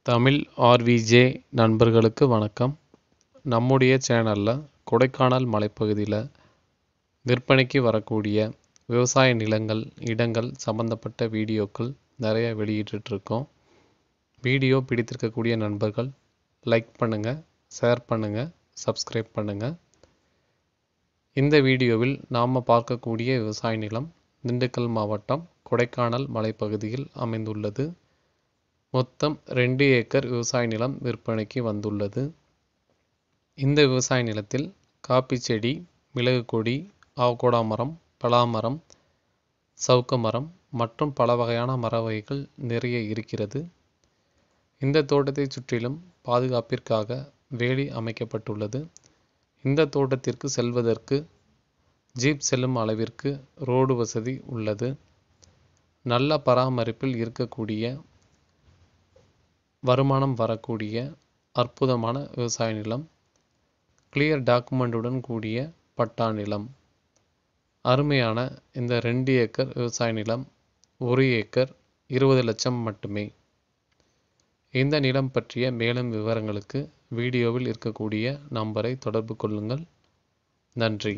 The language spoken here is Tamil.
தமிழ் ஆர்விஜே நண்பர்களுக்கு வணக்கம். நம்முடைய சேனலில் கொடைக்கானல் மலைப்பகுதியில் விற்பனைக்கு வரக்கூடிய விவசாய நிலங்கள், இடங்கள் சம்பந்தப்பட்ட வீடியோக்கள் நிறைய வெளியிட்டுருக்கோம். வீடியோ பிடித்திருக்கக்கூடிய நண்பர்கள் லைக் பண்ணுங்கள், ஷேர் பண்ணுங்கள், சப்ஸ்கிரைப் பண்ணுங்கள். இந்த வீடியோவில் நாம் பார்க்கக்கூடிய விவசாய நிலம் திண்டுக்கல் மாவட்டம் கொடைக்கானல் மலைப்பகுதியில் அமைந்துள்ளது. மொத்தம் 2 ஏக்கர் விவசாய நிலம் விற்பனைக்கு வந்துள்ளது. இந்த விவசாய நிலத்தில் காப்பி செடி, மிளகு கொடி, அவகோடா மரம், பலாமரம், சவுக்கு மரம் மற்றும் பல வகையான மர வகைகள் நிறைய இருக்கிறது. இந்த தோட்டத்தை சுற்றிலும் பாதுகாப்பிற்காக வேலி அமைக்கப்பட்டுள்ளது. இந்த தோட்டத்திற்கு செல்வதற்கு ஜீப் செல்லும் அளவிற்கு ரோடு வசதி உள்ளது. நல்ல பராமரிப்பில் இருக்கக்கூடிய, வருமானம் வரக்கூடிய அற்புதமான விவசாய நிலம். கிளியர் டாக்குமெண்ட்டுடன் கூடிய பட்டா நிலம். அருமையான இந்த 2 ஏக்கர் விவசாய நிலம் 1 ஏக்கர் 20 லட்சம் மட்டுமே. இந்த நிலம் பற்றிய மேலும் விவரங்களுக்கு வீடியோவில் இருக்கக்கூடிய நம்பரை தொடர்பு கொள்ளுங்கள். நன்றி.